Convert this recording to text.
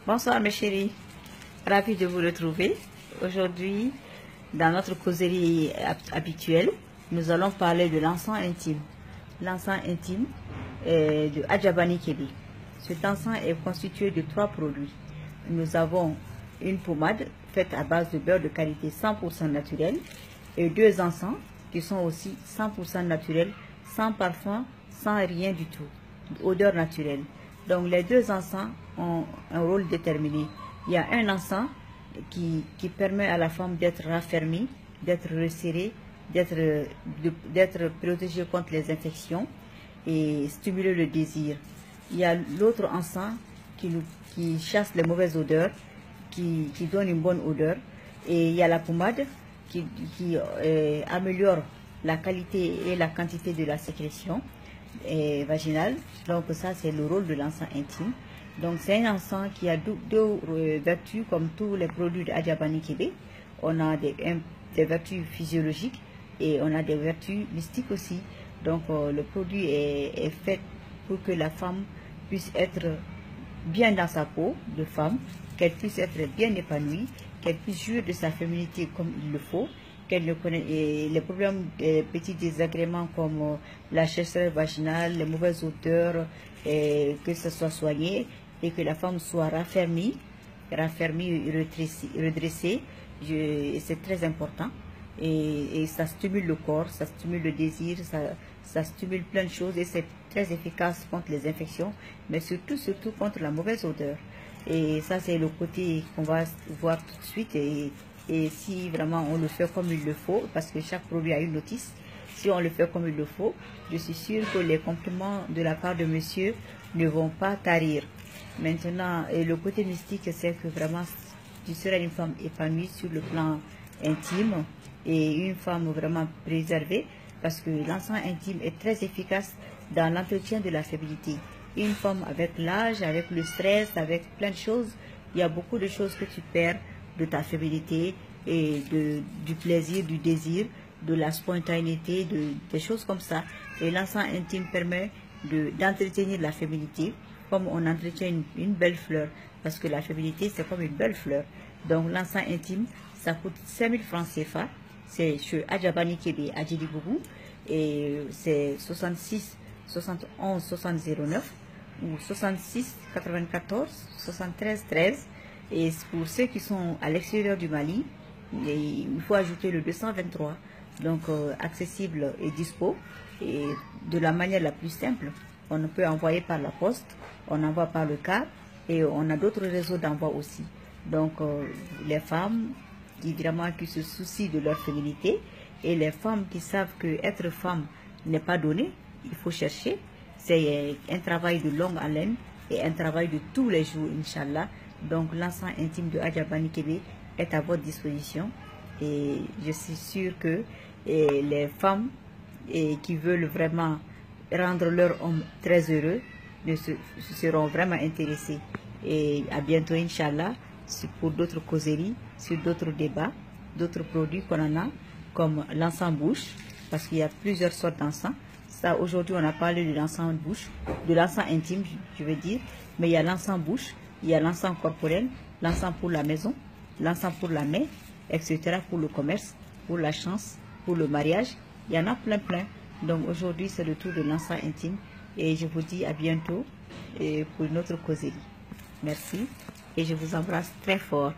Bonsoir mes chéris, ravi de vous retrouver. Aujourd'hui, dans notre causerie habituelle, nous allons parler de l'encens intime. L'encens intime est de Adjabani Kébé. Cet encens est constitué de 3 produits. Nous avons une pommade faite à base de beurre de qualité 100% naturel et 2 encens qui sont aussi 100% naturels, sans parfum, sans rien du tout, odeur naturelle. Donc les 2 encens ont un rôle déterminé. Il y a un encens qui permet à la femme d'être raffermie, d'être resserrée, d'être protégée contre les infections et stimuler le désir. Il y a l'autre encens qui chasse les mauvaises odeurs, qui donne une bonne odeur. Et il y a la pommade qui améliore la qualité et la quantité de la sécrétion vaginale. Donc ça, c'est le rôle de l'encens intime. Donc c'est un encens qui a deux vertus comme tous les produits d'Adjabani Kébé. On a des vertus physiologiques et on a des vertus mystiques aussi. Donc le produit est fait pour que la femme puisse être bien dans sa peau de femme, qu'elle puisse être bien épanouie, qu'elle puisse jouir de sa féminité comme il le faut, qu'elle ne connaisse les problèmes des petits désagréments comme la sécheresse vaginale, les mauvaises odeurs, que ce soit soigné et que la femme soit raffermie et redressée. C'est très important et ça stimule le corps, ça stimule le désir, ça stimule plein de choses et c'est très efficace contre les infections, mais surtout contre la mauvaise odeur. Et ça, c'est le côté qu'on va voir tout de suite. Et si vraiment on le fait comme il le faut, parce que chaque produit a une notice, si on le fait comme il le faut, je suis sûre que les compliments de la part de monsieur ne vont pas tarir. Maintenant, et le côté mystique, c'est que vraiment, tu seras une femme épanouie sur le plan intime et une femme vraiment préservée, parce que l'encens intime est très efficace dans l'entretien de la féminité. Une femme avec l'âge, avec le stress, avec plein de choses, il y a beaucoup de choses que tu perds de ta féminité et du plaisir, du désir, de la spontanéité, des choses comme ça. Et l'encens intime permet d'entretenir la féminité comme on entretient une belle fleur, parce que la féminité c'est comme une belle fleur. Donc l'encens intime, ça coûte 5000 francs CFA, c'est chez Adjabani Kébé à Djelibougou et c'est 66 71 6009 ou 66 94 73 13. Et pour ceux qui sont à l'extérieur du Mali, il faut ajouter le 223, donc accessible et dispo, et de la manière la plus simple. On peut envoyer par la poste, on envoie par le câble, et on a d'autres réseaux d'envoi aussi. Donc les femmes qui se soucient de leur féminité, et les femmes qui savent que être femme n'est pas donné, il faut chercher. C'est un travail de longue haleine et un travail de tous les jours, Inch'Allah. Donc l'encens intime de Adjabani Kébé est à votre disposition et je suis sûre que les femmes qui veulent vraiment rendre leur homme très heureux seront vraiment intéressées. Et à bientôt, Inch'Allah, pour d'autres causeries, sur d'autres débats, d'autres produits qu'on en a, comme l'encens bouche, parce qu'il y a plusieurs sortes d'encens. Ça, aujourd'hui, on a parlé de l'encens bouche, de l'encens intime, je veux dire, mais il y a l'encens bouche, il y a l'encens corporel, l'encens pour la maison, l'encens pour la main, etc., pour le commerce, pour la chance, pour le mariage. Il y en a plein. Donc aujourd'hui, c'est le tour de l'encens intime. Et je vous dis à bientôt pour une autre causerie. Merci et je vous embrasse très fort.